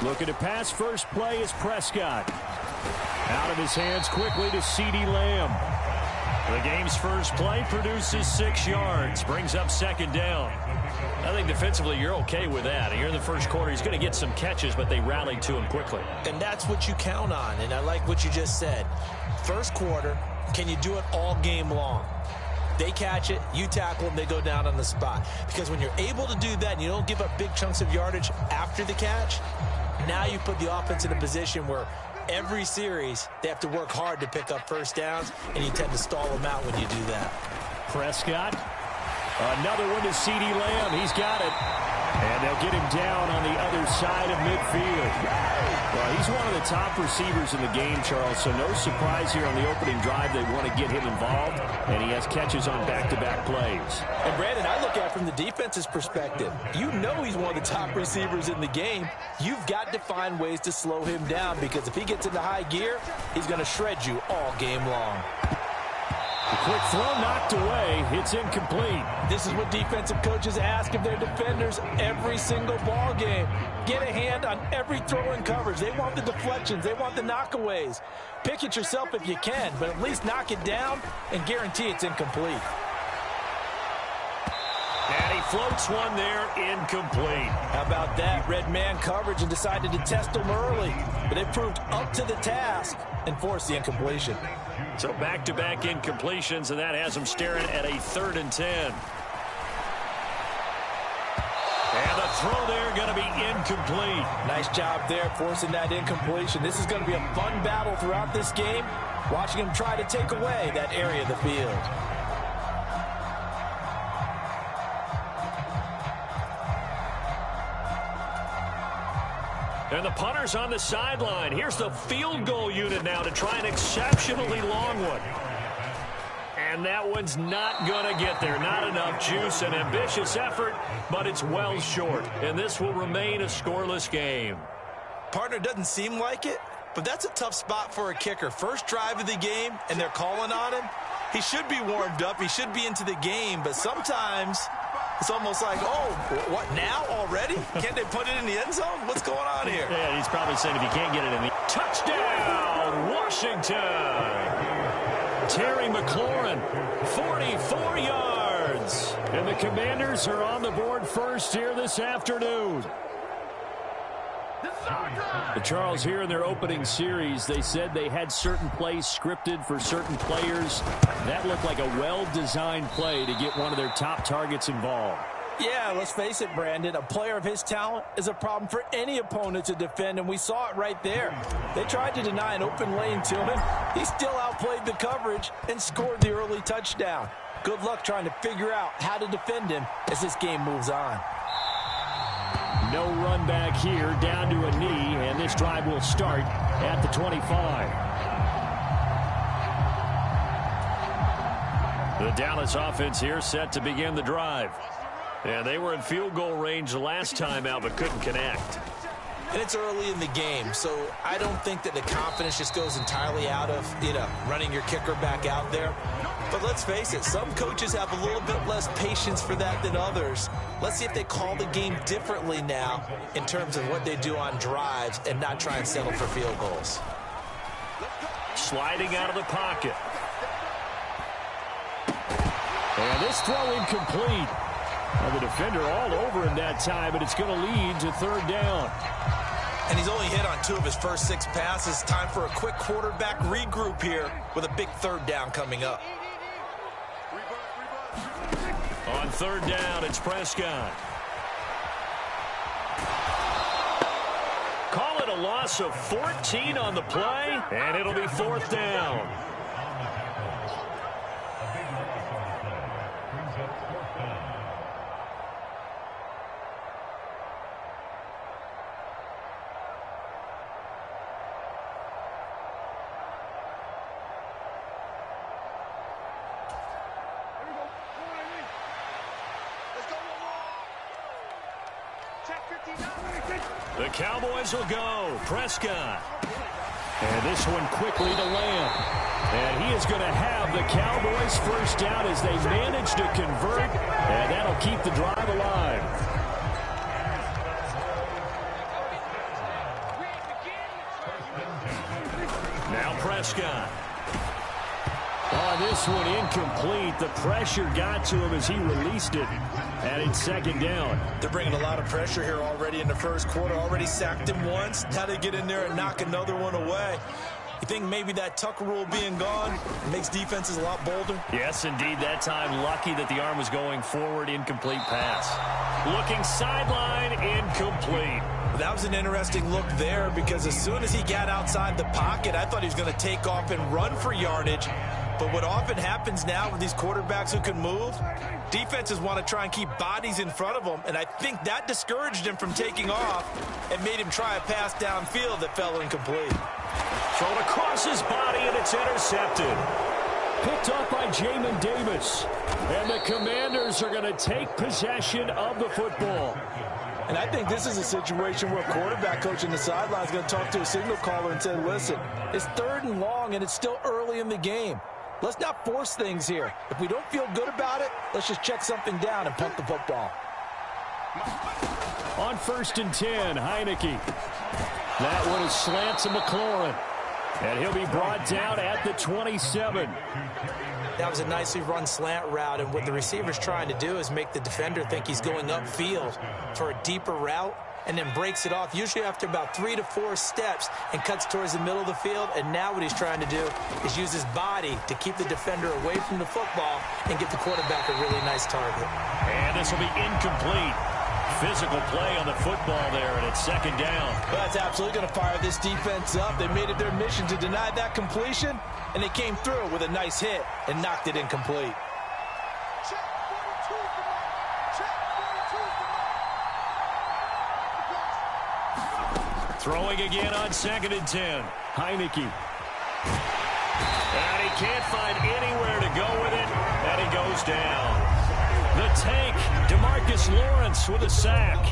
Looking to pass first play is Prescott. Out of his hands quickly to CeeDee Lamb. The game's first play produces 6 yards. Brings up second down. I think defensively you're okay with that. Here in the first quarter, he's going to get some catches, but they rallied to him quickly. And that's what you count on, and I like what you just said. First quarter, can you do it all game long? They catch it, you tackle them, they go down on the spot. Because when you're able to do that and you don't give up big chunks of yardage after the catch, now you put the offense in a position where every series they have to work hard to pick up first downs, and you tend to stall them out when you do that. Prescott. Another one to CeeDee Lamb. He's got it. And they'll get him down on the other side of midfield. Well, he's one of the top receivers in the game, Charles, so no surprise here on the opening drive. They want to get him involved, and he has catches on back-to-back plays. And, Brandon, I look at it from the defense's perspective. You know he's one of the top receivers in the game. You've got to find ways to slow him down, because if he gets into high gear, he's going to shred you all game long. The quick throw knocked away. It's incomplete. This is what defensive coaches ask of their defenders every single ball game. Get a hand on every throw in coverage. They want the deflections. They want the knockaways. Pick it yourself if you can, but at least knock it down and guarantee it's incomplete. And he floats one there, incomplete. How about that? Red man coverage and decided to test him early. But they proved up to the task and forced the incompletion. So back-to-back incompletions, and that has him staring at a 3rd and 10. And the throw there going to be incomplete. Nice job there forcing that incompletion. This is going to be a fun battle throughout this game, watching him try to take away that area of the field. And the punter's on the sideline. Here's the field goal unit now to try an exceptionally long one. And that one's not going to get there. Not enough juice. An ambitious effort, but it's well short. And this will remain a scoreless game. Partner, doesn't seem like it, but that's a tough spot for a kicker. First drive of the game, and they're calling on him. He should be warmed up. He should be into the game, but sometimes it's almost like, oh, what, now already? Can't they put it in the end zone? What's going on here? Yeah, he's probably saying if you can't get it in the... Touchdown, Washington! Terry McLaurin, 44 yards. And the Commanders are on the board first here this afternoon. The Charles, here in their opening series, they said they had certain plays scripted for certain players. That looked like a well-designed play to get one of their top targets involved. Yeah, let's face it, Brandon. A player of his talent is a problem for any opponent to defend, and we saw it right there. They tried to deny an open lane to him. He still outplayed the coverage and scored the early touchdown. Good luck trying to figure out how to defend him as this game moves on. No run back here, down to a knee, and this drive will start at the 25. The Dallas offense here set to begin the drive. Yeah, they were in field goal range last time out, but couldn't connect. And it's early in the game, so I don't think that the confidence just goes entirely out of, running your kicker back out there. But let's face it, some coaches have a little bit less patience for that than others. Let's see if they call the game differently now in terms of what they do on drives and not try and settle for field goals. Sliding out of the pocket. And this throw incomplete. Well, the defender all over him that time, but it's going to lead to 3rd down. And he's only hit on 2 of his first 6 passes. Time for a quick quarterback regroup here with a big 3rd down coming up. On 3rd down, it's Prescott. Call it a loss of 14 on the play, and it'll be 4th down. The Cowboys will go. Prescott. And this one quickly to Lamb. And he is going to have the Cowboys first down as they manage to convert. And that'll keep the drive alive. Prescott. On this one, incomplete. The pressure got to him as he released it. And it's second down. They're bringing a lot of pressure here already in the first quarter. Already sacked him once. Now they get in there and knock another one away. You think maybe that Tucker rule being gone makes defenses a lot bolder? Yes, indeed. That time, lucky that the arm was going forward. Incomplete pass. Looking sideline, incomplete. That was an interesting look there because as soon as he got outside the pocket, I thought he was going to take off and run for yardage. But what often happens now with these quarterbacks who can move, defenses want to try and keep bodies in front of them, and I think that discouraged him from taking off and made him try a pass downfield that fell incomplete. Thrown across his body, and it's intercepted. Picked up by Jamin Davis. And the Commanders are going to take possession of the football. And I think this is a situation where a quarterback coach in the sideline is going to talk to a signal caller and say, listen, it's 3rd and long, and it's still early in the game. Let's not force things here. If we don't feel good about it, let's just check something down and punt the football. On 1st and 10, Heineke. That one is slant to McLaurin. And he'll be brought down at the 27. That was a nicely run slant route, and what the receiver's trying to do is make the defender think he's going upfield for a deeper route and then breaks it off, usually after about 3 to 4 steps, and cuts towards the middle of the field. And now what he's trying to do is use his body to keep the defender away from the football and give the quarterback a really nice target. And this will be incomplete. Physical play on the football there, and it's second down. Well, that's absolutely going to fire this defense up. They made it their mission to deny that completion, and they came through with a nice hit and knocked it incomplete. Throwing again on 2nd and 10. Heineke. And he can't find anywhere to go with it, and he goes down. The tank, DeMarcus Lawrence with a sack.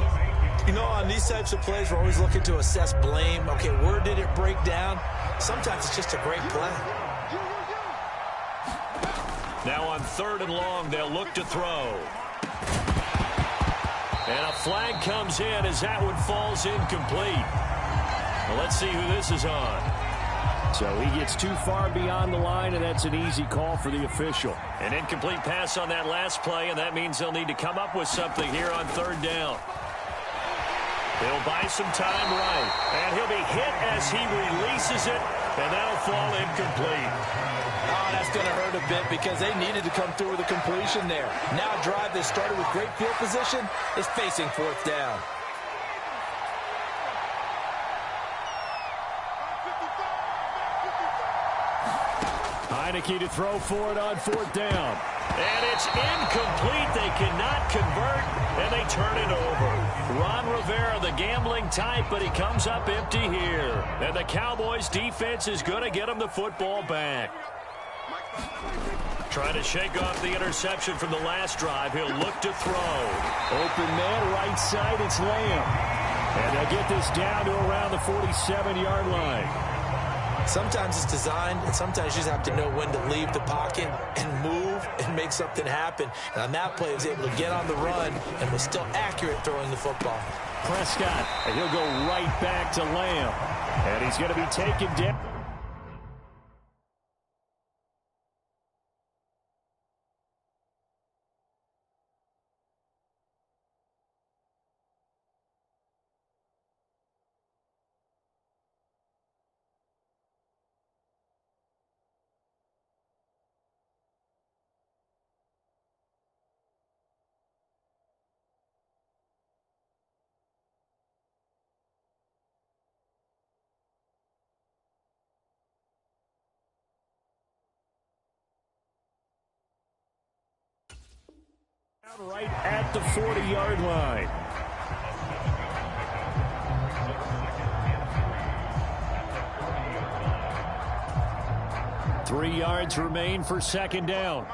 You know, on these types of plays, we're always looking to assess blame. Okay, where did it break down? Sometimes it's just a great play. Now on 3rd and long, they'll look to throw. And a flag comes in as that one falls incomplete. Well, let's see who this is on. So he gets too far beyond the line, and that's an easy call for the official. An incomplete pass on that last play, and that means they'll need to come up with something here on 3rd down. He'll buy some time right, and he'll be hit as he releases it, and that'll fall incomplete. Oh, that's going to hurt a bit because they needed to come through with a completion there. Now a drive that started with great field position is facing 4th down. Heineke to throw for it on 4th down. And it's incomplete. They cannot convert, and they turn it over. Ron Rivera, the gambling type, but he comes up empty here. And the Cowboys' defense is going to get him the football back. Trying to shake off the interception from the last drive. He'll look to throw. Open man, right side, it's Lamb. And they'll get this down to around the 47-yard line. Sometimes it's designed, and sometimes you just have to know when to leave the pocket and move and make something happen. And on that play, he was able to get on the run and was still accurate throwing the football. Prescott, and he'll go right back to Lamb. And he's going to be taken down. Right at the 40-yard line. Three yards remain for second down.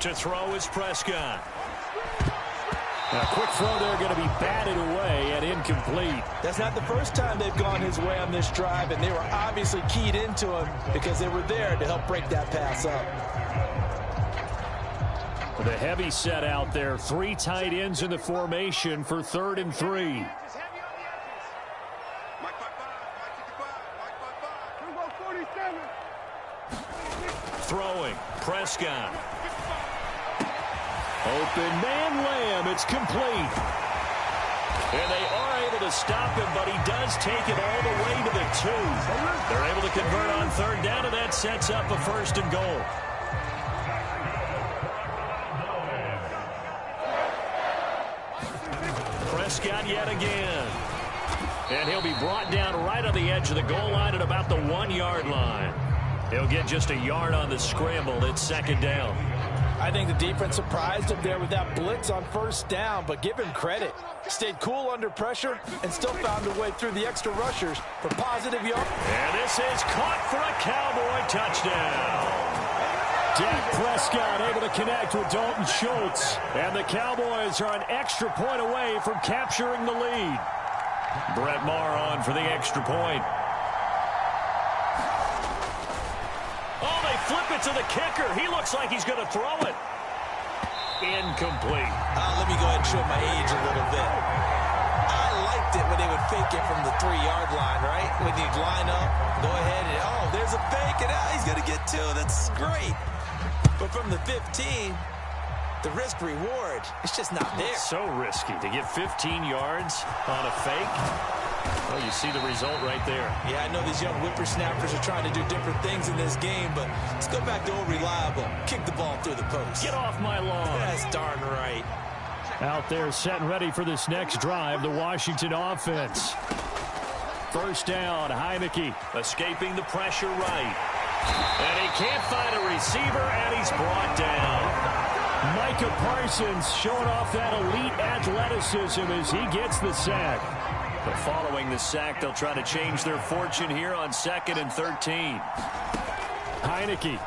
To throw is Prescott. A quick throw there going to be batted away and incomplete. That's not the first time they've gone his way on this drive, and they were obviously keyed into him because they were there to help break that pass up. The heavy set out there. 3 tight ends in the formation for 3rd and 3. throwing. Prescott. Open man Lamb. It's complete. And they are able to stop him, but he does take it all the way to the 2. They're able to convert on third down, and that sets up a 1st and goal. Prescott yet again. And he'll be brought down right on the edge of the goal line at about the 1-yard line. He'll get just a yard on the scramble. It's 2nd down. I think the defense surprised him there with that blitz on 1st down, but give him credit. Stayed cool under pressure and still found a way through the extra rushers for positive yards. And this is caught for a Cowboy touchdown. Dak Prescott able to connect with Dalton Schultz. And the Cowboys are an extra point away from capturing the lead. Brett Maher on for the extra point. Oh, they flip it to the kicker. He looks like he's going to throw it. Incomplete. Let me go ahead and show my age a little bit. I liked it when they would fake it from the 3-yard line, right? When you'd line up, go ahead and, oh, there's a fake, and he's going to get 2. That's great. But from the 15, the risk-reward, it's just not there. It's so risky to get 15 yards on a fake. Well, you see the result right there. Yeah, I know these young whippersnappers are trying to do different things in this game, but let's go back to old reliable. Kick the ball through the post. Get off my lawn. That's darn right. Out there set and ready for this next drive, the Washington offense. 1st down, Heineke escaping the pressure right. And he can't find a receiver, and he's brought down. Micah Parsons showing off that elite athleticism as he gets the sack. But following the sack, they'll try to change their fortune here on 2nd and 13. Heineke.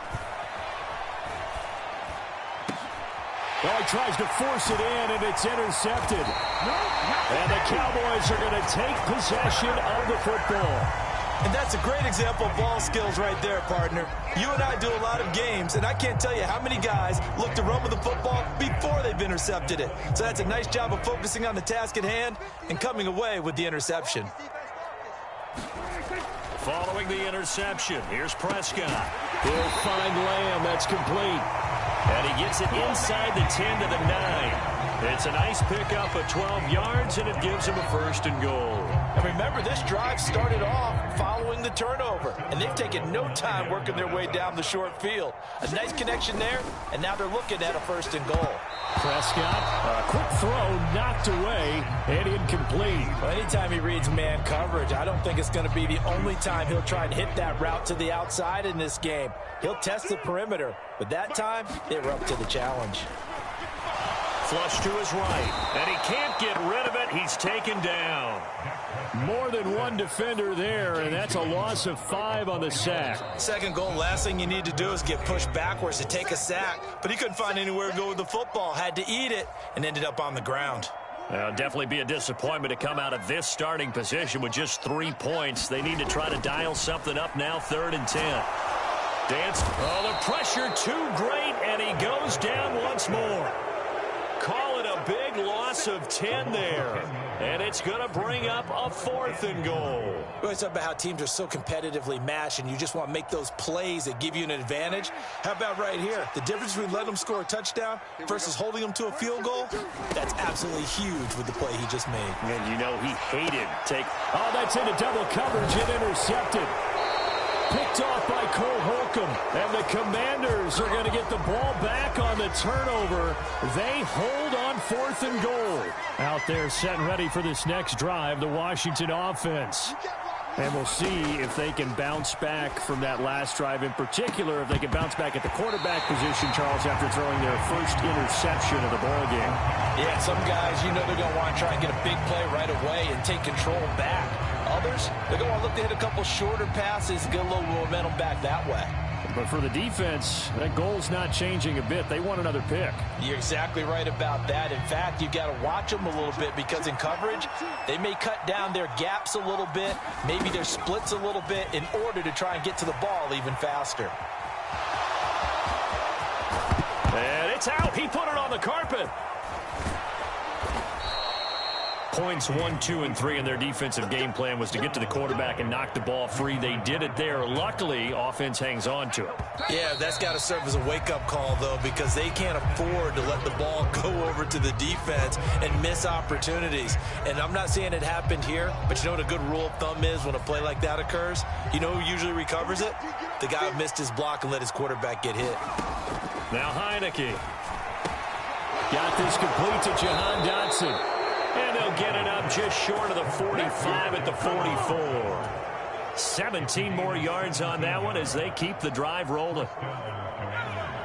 Well, he tries to force it in, and it's intercepted. And the Cowboys are going to take possession of the football. And that's a great example of ball skills right there, partner. You and I do a lot of games, and I can't tell you how many guys look to run with the football before they've intercepted it. So that's a nice job of focusing on the task at hand and coming away with the interception. Following the interception, here's Prescott. He'll find Lamb. That's complete. And he gets it inside the 10 to the 9. It's a nice pickup of 12 yards, and it gives him a 1st and goal. And remember, this drive started off following the turnover, and they've taken no time working their way down the short field. A nice connection there, and now they're looking at a 1st and goal. Prescott, a quick throw, knocked away, and incomplete. Well, anytime he reads man coverage, I don't think it's going to be the only time he'll try and hit that route to the outside in this game. He'll test the perimeter, but that time, they were up to the challenge. Flush to his right, and he can't get rid of it. He's taken down. More than one defender there, and that's a loss of 5 on the sack. 2nd goal, last thing you need to do is get pushed backwards to take a sack, but he couldn't find anywhere to go with the football, had to eat it, and ended up on the ground. It'll definitely be a disappointment to come out of this starting position with just 3 points. They need to try to dial something up now, 3rd and 10. Dance. Oh, the pressure too great, and he goes down once more. Call it a big loss of 10 there. And it's going to bring up a 4th and goal. We always talk about how teams are so competitively matched, and you just want to make those plays that give you an advantage. How about right here? The difference between letting them score a touchdown versus holding them to a field goal, that's absolutely huge with the play he just made. And you know he hated take. Oh, that's into double coverage and intercepted. Picked off by Cole Holcomb. And the Commanders are going to get the ball back on the turnover. They hold on 4th and goal. Out there set and ready for this next drive, the Washington offense. And we'll see if they can bounce back from that last drive, in particular, if they can bounce back at the quarterback position, Charles, after throwing their first interception of the ball game. Yeah, some guys, you know they're going to want to try and get a big play right away and take control back. Others, they're going to look to hit a couple shorter passes and get a little momentum back that way. But for the defense, that goal's not changing a bit. They want another pick. You're exactly right about that. In fact, you've got to watch them a little bit because in coverage, they may cut down their gaps a little bit, maybe their splits a little bit in order to try and get to the ball even faster. And it's out. He put it on the carpet. Points 1, 2, and 3 in their defensive game plan was to get to the quarterback and knock the ball free. They did it there. Luckily, offense hangs on to it. Yeah, that's got to serve as a wake-up call, though, because they can't afford to let the ball go over to the defense and miss opportunities. And I'm not saying it happened here, but you know what a good rule of thumb is when a play like that occurs? You know who usually recovers it? The guy who missed his block and let his quarterback get hit. Now Heineke. Got this complete to Jahan Dotson. And they'll get it up just short of the 45 at the 44. 17 more yards on that one as they keep the drive rolling.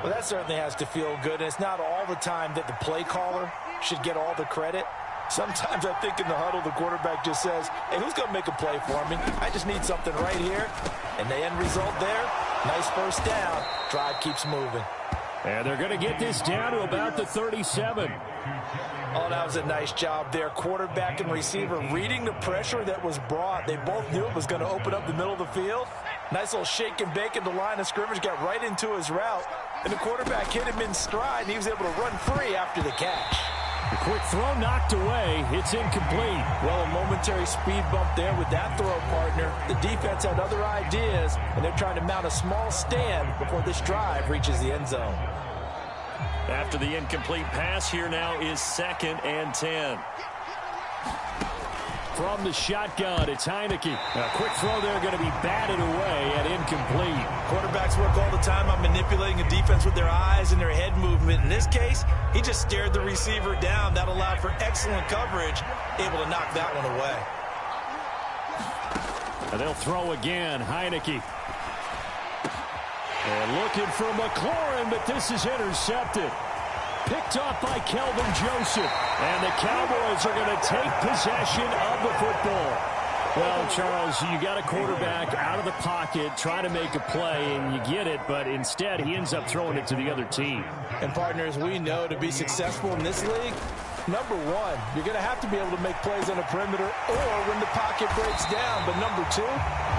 Well, that certainly has to feel good. And it's not all the time that the play caller should get all the credit. Sometimes I think in the huddle, the quarterback just says, hey, who's going to make a play for me? I just need something right here. And the end result there, nice first down. Drive keeps moving. And they're going to get this down to about the 37. Oh, that was a nice job there. Quarterback and receiver reading the pressure that was brought. They both knew it was going to open up the middle of the field. Nice little shake and bake in the line of scrimmage, got right into his route. And the quarterback hit him in stride, and he was able to run free after the catch. The quick throw knocked away. It's incomplete. Well, a momentary speed bump there with that throw, partner. The defense had other ideas, and they're trying to mount a small stand before this drive reaches the end zone. After the incomplete pass, here now is 2nd and 10. From the shotgun, it's Heineke. A quick throw there going to be batted away and incomplete. Quarterbacks work all the time on manipulating a defense with their eyes and their head movement. In this case, he just stared the receiver down. That allowed for excellent coverage, able to knock that one away. And they'll throw again, Heineke. And looking for McLaurin, but this is intercepted. Picked off by Kelvin Joseph. And the Cowboys are going to take possession of the football. Well, Charles, you got a quarterback out of the pocket trying to make a play, and you get it, but instead he ends up throwing it to the other team. And, partners, we know to be successful in this league, number one, you're going to have to be able to make plays on the perimeter or when the pocket breaks down. But number two,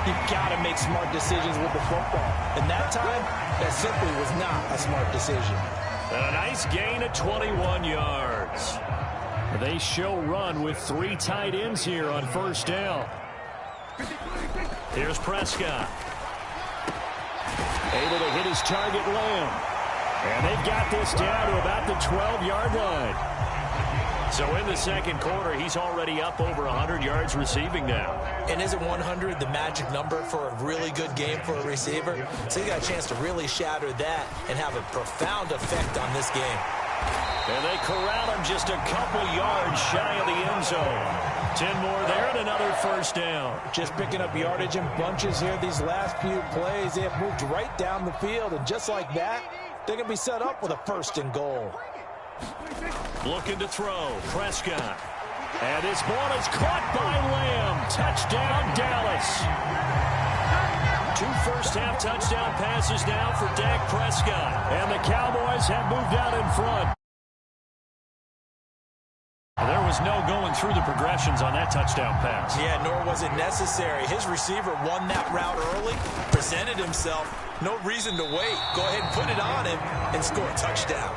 you've got to make smart decisions with the football. And that time, that simply was not a smart decision. And a nice gain of 21 yards. They show run with 3 tight ends here on first down. Here's Prescott. Able to hit his target, Lamb. And they've got this down to about the 12-yard line. So in the second quarter, he's already up over 100 yards receiving now. And isn't 100 the magic number for a really good game for a receiver? So he got a chance to really shatter that and have a profound effect on this game. And they corral him just a couple yards shy of the end zone. 10 more there and another first down. Just picking up yardage in bunches here these last few plays. They have moved right down the field, and just like that, they're going to be set up with a 1st and goal. Looking to throw, Prescott. And this ball is caught by Lamb. Touchdown, Dallas. 2 first-half touchdown passes now for Dak Prescott. And the Cowboys have moved out in front. There was no going through the progressions on that touchdown pass. Yeah, nor was it necessary. His receiver won that route early, presented himself. No reason to wait. Go ahead and put it on him and score a touchdown.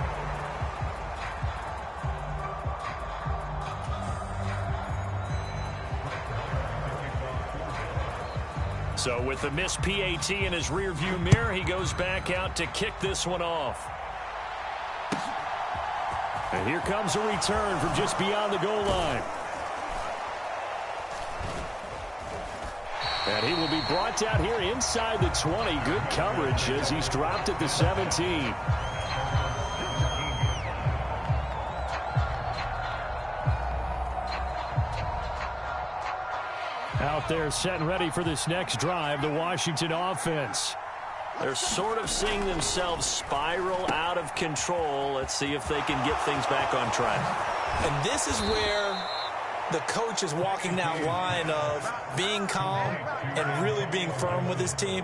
So with the missed PAT in his rearview mirror, he goes back out to kick this one off. And here comes a return from just beyond the goal line. And he will be brought down here inside the 20. Good coverage as he's dropped at the 17. Out there set and ready for this next drive, the Washington offense. They're sort of seeing themselves spiral out of control. Let's see if they can get things back on track. And this is where the coach is walking that line of being calm and really being firm with his team.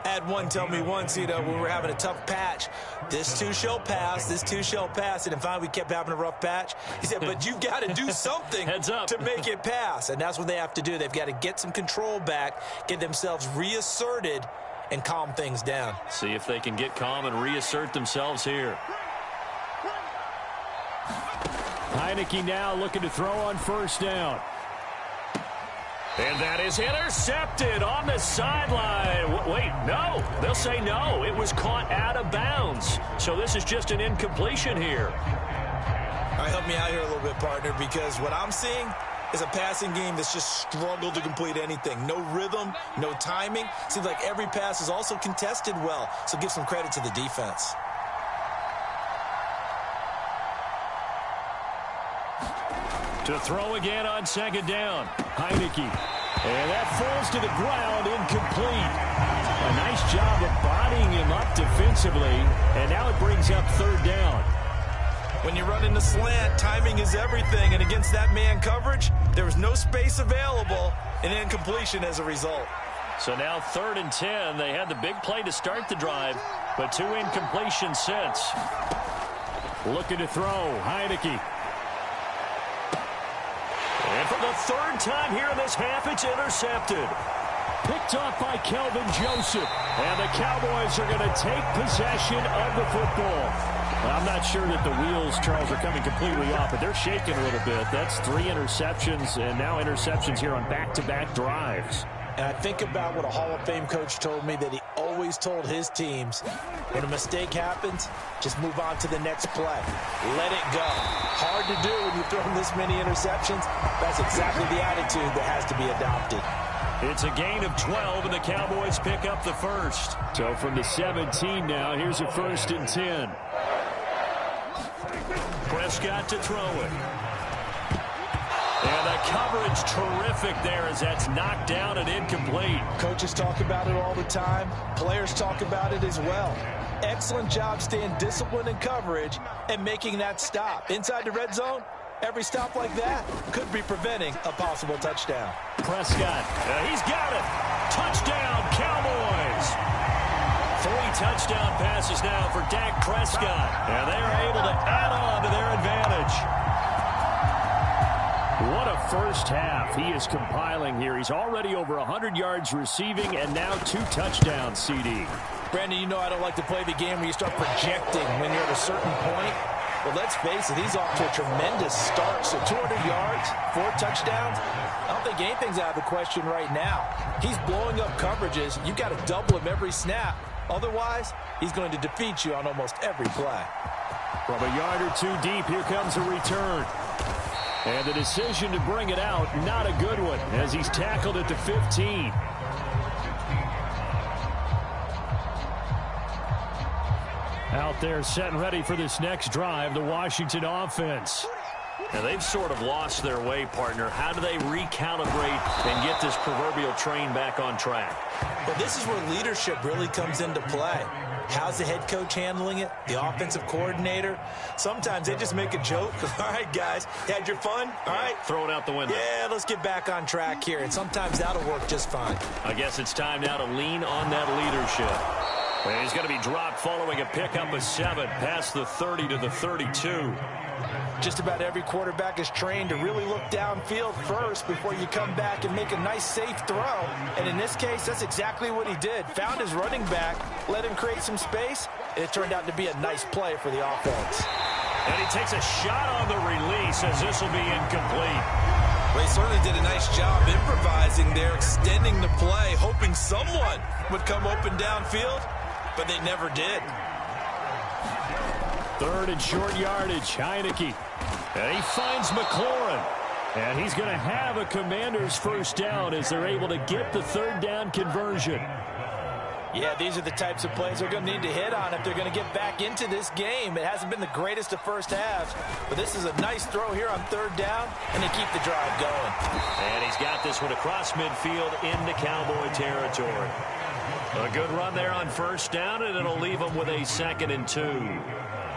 I had one tell me once, when we were having a tough patch, this too shall pass, this too shall pass. And finally we kept having a rough patch. He said, but you've got to do something to make it pass. And that's what they have to do. They've got to get some control back, get themselves reasserted, and calm things down. See if they can get calm and reassert themselves here. Heineke now looking to throw on first down. And that is intercepted on the sideline. Wait, no. They'll say no. It was caught out of bounds. So this is just an incompletion here. All right, help me out here a little bit, partner, because what I'm seeing is a passing game that's just struggled to complete anything. No rhythm, no timing. Seems like every pass is also contested well. So give some credit to the defense. To throw again on second down. Heineke. And that falls to the ground, incomplete. A nice job of bodying him up defensively. And now it brings up third down. When you run in the slant, timing is everything. And against that man coverage, there was no space available. An incompletion as a result. So now 3rd and 10. They had the big play to start the drive, but 2 incompletions since. Looking to throw. Heineke. And for the 3rd time here in this half, it's intercepted. Picked off by Kelvin Joseph. And the Cowboys are going to take possession of the football. I'm not sure that the wheels, Charles, are coming completely off, but they're shaking a little bit. That's 3 interceptions, and now interceptions here on back-to-back drives. And I think about what a Hall of Fame coach told me, that he always told his teams, when a mistake happens, just move on to the next play. Let it go. Hard to do when you're throwing this many interceptions. That's exactly the attitude that has to be adopted. It's a gain of 12, and the Cowboys pick up the first. So from the 17 now, here's a 1st and 10. Prescott to throw it. And the coverage terrific there as that's knocked down and incomplete. Coaches talk about it all the time. Players talk about it as well. Excellent job staying disciplined in coverage and making that stop. Inside the red zone, every stop like that could be preventing a possible touchdown. Prescott, he's got it. Touchdown, Cowboys. 3 touchdown passes now for Dak Prescott. And they are able to add on to their advantage. What a first half he is compiling here. He's already over 100 yards receiving and now 2 touchdowns, CD. Brandon, you know I don't like to play the game where you start projecting when you're at a certain point. But let's face it, he's off to a tremendous start. So 200 yards, 4 touchdowns. I don't think anything's out of the question right now. He's blowing up coverages. You've got to double him every snap. Otherwise, he's going to defeat you on almost every play. From a yard or 2 deep, here comes a return. And the decision to bring it out, not a good one, as he's tackled at the 15. Out there set and ready for this next drive, the Washington offense. And they've sort of lost their way, partner. How do they recalibrate and get this proverbial train back on track? Well, this is where leadership really comes into play. How's the head coach handling it? The offensive coordinator? Sometimes they just make a joke. All right, guys, had your fun? All right. Throw it out the window. Yeah, let's get back on track here. And sometimes that'll work just fine. I guess it's time now to lean on that leadership. And he's going to be dropped following a pickup of 7 past the 30 to the 32. Just about every quarterback is trained to really look downfield first before you come back and make a nice, safe throw. And in this case, that's exactly what he did. Found his running back, let him create some space, and it turned out to be a nice play for the offense. And he takes a shot on the release as this will be incomplete. Well, he certainly did a nice job improvising there, extending the play, hoping someone would come open downfield, but they never did. 3rd and short yardage, Heineke. And he finds McLaurin. And he's going to have a Commander's first down as they're able to get the 3rd down conversion. Yeah, these are the types of plays they're going to need to hit on if they're going to get back into this game. It hasn't been the greatest of first halves, but this is a nice throw here on 3rd down, and they keep the drive going. And he's got this one across midfield into Cowboy territory. A good run there on 1st down, and it'll leave them with a 2nd and 2.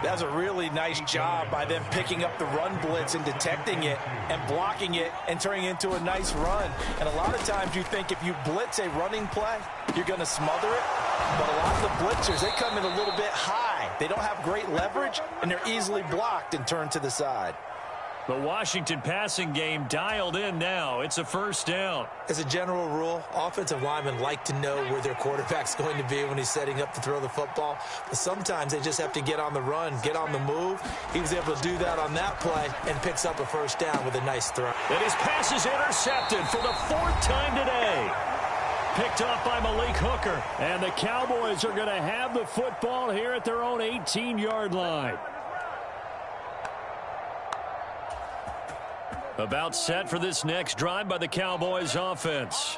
That's a really nice job by them picking up the run blitz and detecting it and blocking it and turning it into a nice run. And a lot of times you think if you blitz a running play, you're going to smother it. But a lot of the blitzers, they come in a little bit high. They don't have great leverage, and they're easily blocked and turned to the side. The Washington passing game dialed in now. It's a first down. As a general rule, offensive linemen like to know where their quarterback's going to be when he's setting up to throw the football. But sometimes they just have to get on the run, get on the move. He was able to do that on that play and picks up a first down with a nice throw. And his pass is intercepted for the 4th time today. Picked off by Malik Hooker. And the Cowboys are going to have the football here at their own 18-yard line. About set for this next drive by the Cowboys offense.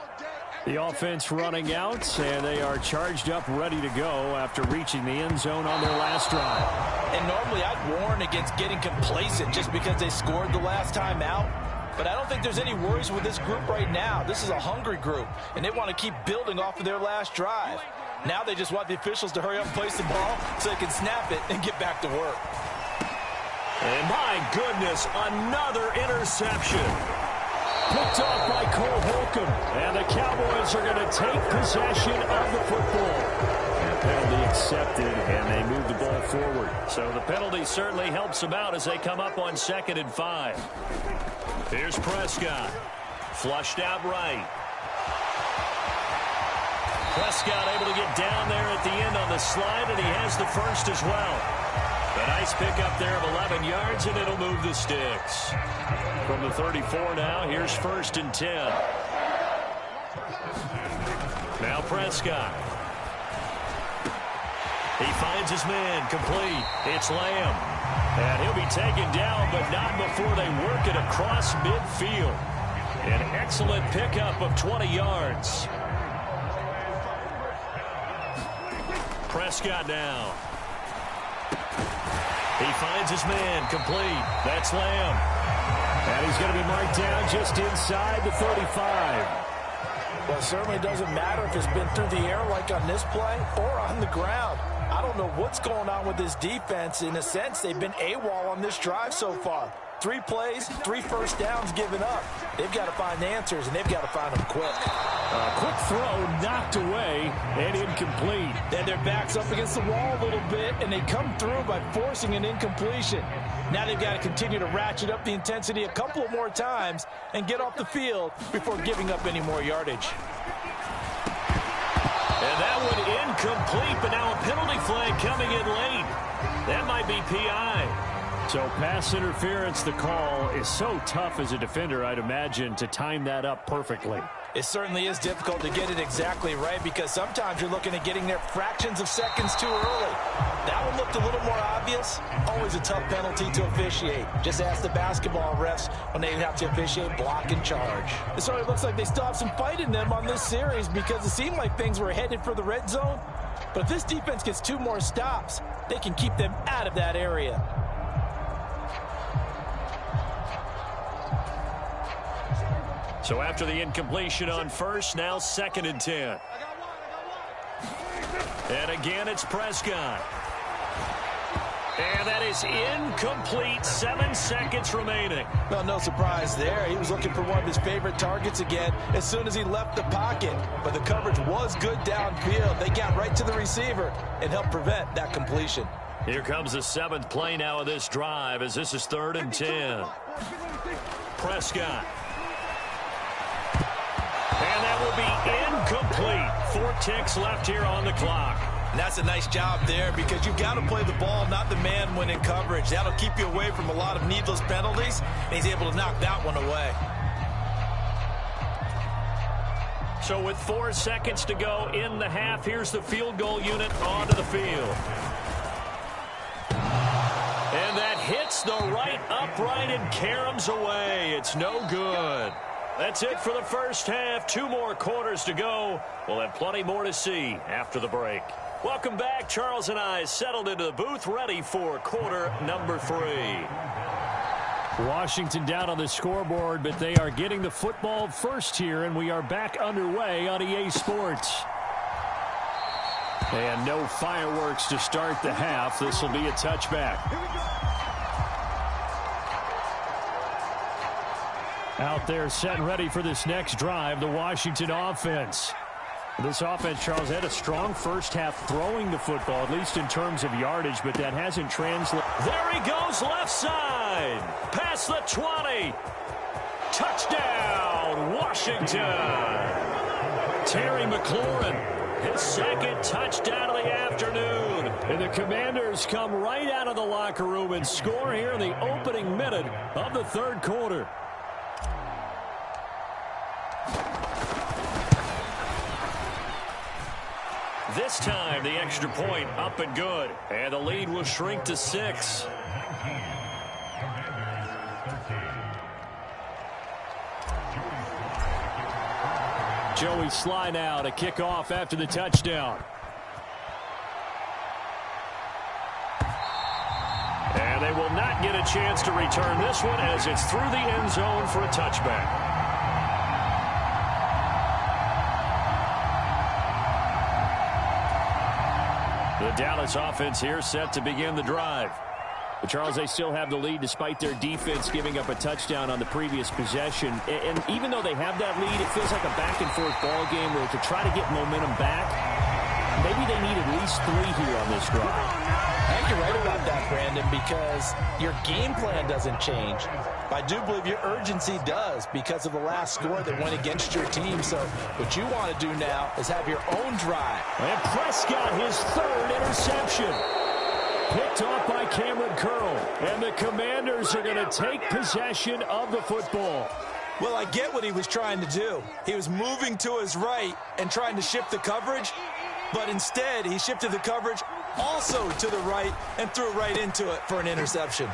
The offense running out, and they are charged up, ready to go after reaching the end zone on their last drive. And normally I'd warn against getting complacent just because they scored the last time out. But I don't think there's any worries with this group right now. This is a hungry group, and they want to keep building off of their last drive. Now they just want the officials to hurry up and place the ball so they can snap it and get back to work. And my goodness, another interception. Picked off by Cole Holcomb. And the Cowboys are going to take possession of the football. And penalty accepted, and they move the ball forward. So the penalty certainly helps them out as they come up on 2nd and 5. Here's Prescott. Flushed out right. Prescott able to get down there at the end on the slide, and he has the first as well. A nice pickup there of 11 yards, and it'll move the sticks. From the 34 now, here's 1st and 10. Now Prescott. He finds his man complete. It's Lamb. And he'll be taken down, but not before they work it across midfield. An excellent pickup of 20 yards. Prescott now. He finds his man complete. That's Lamb. And he's going to be marked down just inside the 35. Well, it certainly doesn't matter if it's been through the air like on this play or on the ground. I don't know what's going on with this defense. In a sense, they've been AWOL on this drive so far. 3 plays, 3 first downs given up. They've got to find answers, and they've got to find them quick. Quick throw knocked away and incomplete. Then their back's up against the wall a little bit, and they come through by forcing an incompletion. Now they've got to continue to ratchet up the intensity a couple of more times and get off the field before giving up any more yardage. And that one incomplete, but now a penalty flag coming in late. That might be PI. So pass interference, the call is so tough as a defender, I'd imagine, to time that up perfectly. It certainly is difficult to get it exactly right because sometimes you're looking at getting there fractions of seconds too early. That one looked a little more obvious. Always a tough penalty to officiate. Just ask the basketball refs when they have to officiate block and charge. It certainly looks like they still have some fight in them on this series because it seemed like things were headed for the red zone. But if this defense gets 2 more stops, they can keep them out of that area. So after the incompletion on first, now 2nd and 10. And again, it's Prescott. And that is incomplete. 7 seconds remaining. Well, no surprise there. He was looking for one of his favorite targets again as soon as he left the pocket. But the coverage was good downfield. They got right to the receiver and helped prevent that completion. Here comes the 7th play now of this drive as this is 3rd and 10. Prescott. And that will be incomplete. 4 ticks left here on the clock. And that's a nice job there because you've got to play the ball, not the man when in coverage. That'll keep you away from a lot of needless penalties, and he's able to knock that one away. So with 4 seconds to go in the half, here's the field goal unit onto the field. And that hits the right upright and caroms away. It's no good. That's it for the first half. 2 more quarters to go. We'll have plenty more to see after the break. Welcome back. Charles and I settled into the booth, ready for quarter number 3. Washington down on the scoreboard, but they are getting the football first here, and we are back underway on EA Sports. And no fireworks to start the half. This will be a touchback. Out there set and ready for this next drive, the Washington offense. This offense, Charles, had a strong first half throwing the football, at least in terms of yardage, but that hasn't translated. There he goes, left side. Pass across the 20. Touchdown, Washington. Terry McLaurin, his second touchdown of the afternoon. And the Commanders come right out of the locker room and score here in the opening minute of the third quarter. This time, the extra point up and good. And the lead will shrink to 6. Joey Sly now to kick off after the touchdown. And they will not get a chance to return this one as it's through the end zone for a touchback. The Dallas offense here set to begin the drive. But Charles, they still have the lead despite their defense giving up a touchdown on the previous possession. And even though they have that lead, it feels like a back-and-forth ball game where to try to get momentum back, maybe they need at least 3 here on this drive. I think you're right about that, Brandon, because your game plan doesn't change. I do believe your urgency does because of the last score that went against your team. So what you want to do now is have your own drive. And Prescott, his 3rd interception. Picked off by Cameron Curl. And the Commanders are going to take possession of the football. Well, I get what he was trying to do. He was moving to his right and trying to shift the coverage. But instead, he shifted the coverage also to the right and threw right into it for an interception.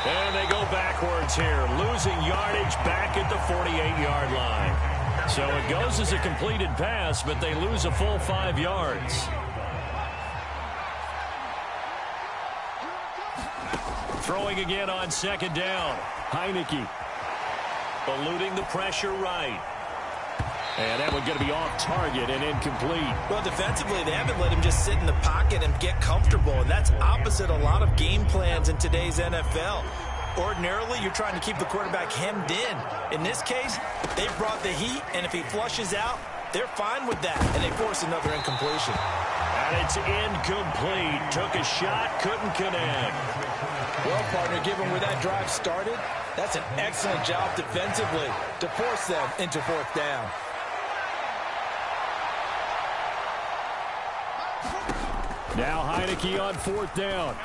And they go backwards here, losing yardage back at the 48-yard line. So it goes as a completed pass, but they lose a full 5 yards. Throwing again on 2nd down. Heineke eluding the pressure right. And that one's going to be off target and incomplete. Well, defensively, they haven't let him just sit in the pocket and get comfortable, and that's opposite a lot of game plans in today's NFL. Ordinarily, you're trying to keep the quarterback hemmed in. In this case, they brought the heat, and if he flushes out, they're fine with that, and they force another incompletion. And it's incomplete. Took a shot, couldn't connect. Well, partner, given where that drive started, that's an excellent job defensively to force them into 4th down. Now Heineke on 4th down.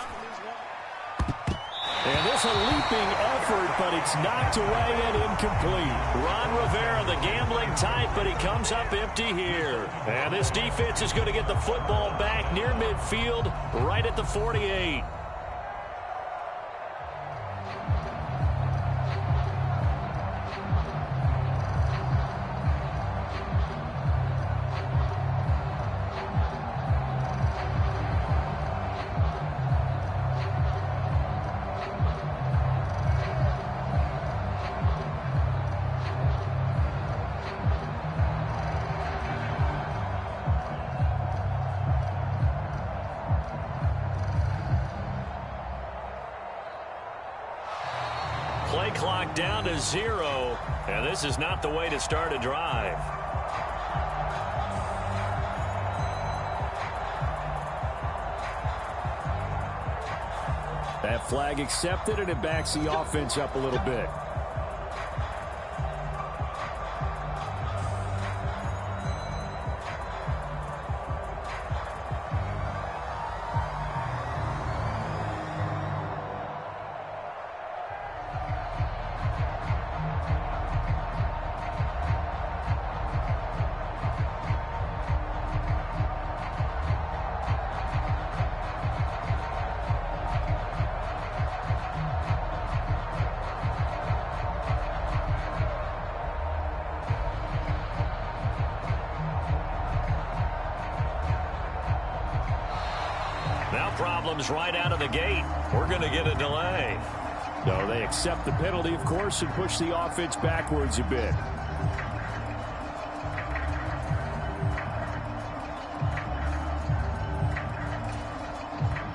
And this a leaping effort, but it's knocked away and incomplete. Ron Rivera, the gambling type, but he comes up empty here. And this defense is going to get the football back near midfield, right at the 48. Play clock down to 0, and this is not the way to start a drive. That flag accepted, and it backs the offense up a little bit. Now problems right out of the gate. We're going to get a delay. No, they accept the penalty, of course, and push the offense backwards a bit.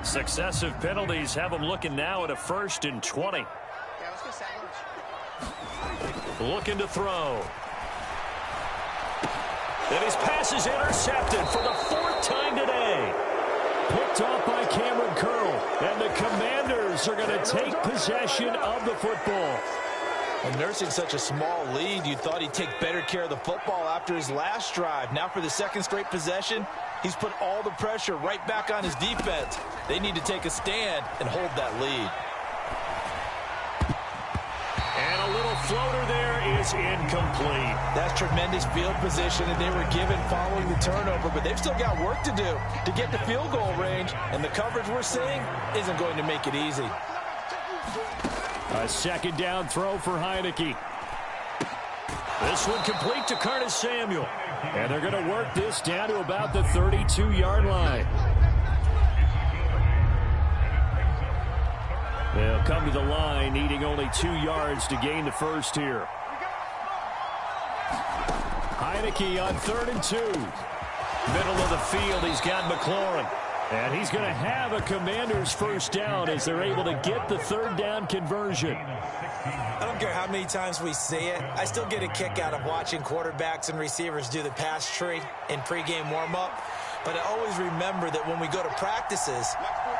Successive penalties have them looking now at a 1st and 20. Looking to throw. And his pass is intercepted for the 4th time today. picked off by Cameron Curl. And the Commanders are going to take possession of the football. And nursing such a small lead, you thought he'd take better care of the football after his last drive. Now for the second straight possession, he's put all the pressure right back on his defense. They need to take a stand and hold that lead. And a little floater there is incomplete. That's tremendous field position, and they were given following the turnover, but they've still got work to do to get to field goal range, and the coverage we're seeing isn't going to make it easy. A second down throw for Heineke. This one complete to Curtis Samuel. And they're going to work this down to about the 32-yard line. They'll come to the line needing only 2 yards to gain the first here. Heineke on 3rd and 2. Middle of the field, he's got McLaurin. And he's going to have a Commanders first down as they're able to get the 3rd down conversion. I don't care how many times we see it. I still get a kick out of watching quarterbacks and receivers do the pass tree in pregame warm-up. But I always remember that when we go to practices,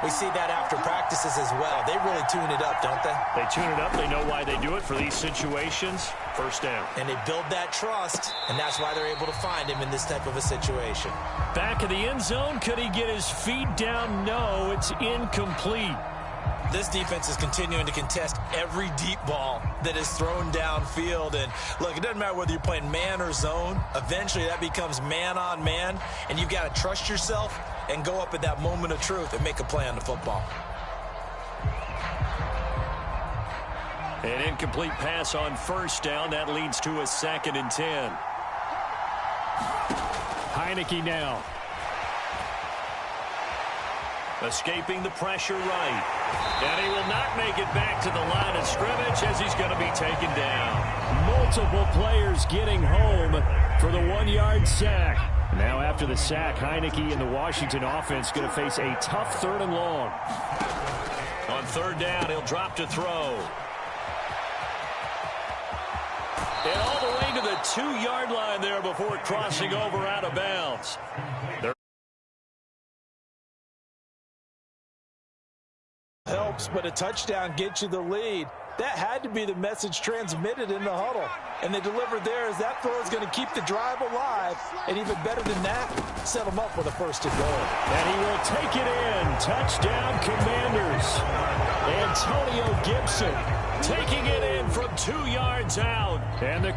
we see that after practices as well. They really tune it up, don't they? They tune it up. They know why they do it for these situations. First down. And they build that trust, and that's why they're able to find him in this type of a situation. Back of the end zone. Could he get his feet down? No, it's incomplete. This defense is continuing to contest every deep ball that is thrown downfield. And, look, it doesn't matter whether you're playing man or zone. Eventually, that becomes man-on-man, and you've got to trust yourself and go up at that moment of truth and make a play on the football. An incomplete pass on first down. That leads to a 2nd and 10. Heineke now. Escaping the pressure right. And he will not make it back to the line of scrimmage as he's going to be taken down. Multiple players getting home for the 1-yard sack. Now after the sack, Heineke and the Washington offense going to face a tough 3rd and long. On 3rd down, he'll drop to throw. And all the way to the 2-yard line there before crossing over out of bounds. Helps, but a touchdown gets you the lead. That had to be the message transmitted in the huddle. And they delivered there as that throw is going to keep the drive alive. And even better than that, set them up with a 1st and goal. And he will take it in. Touchdown, Commanders. Antonio Gibson taking it in from 2 yards out. And the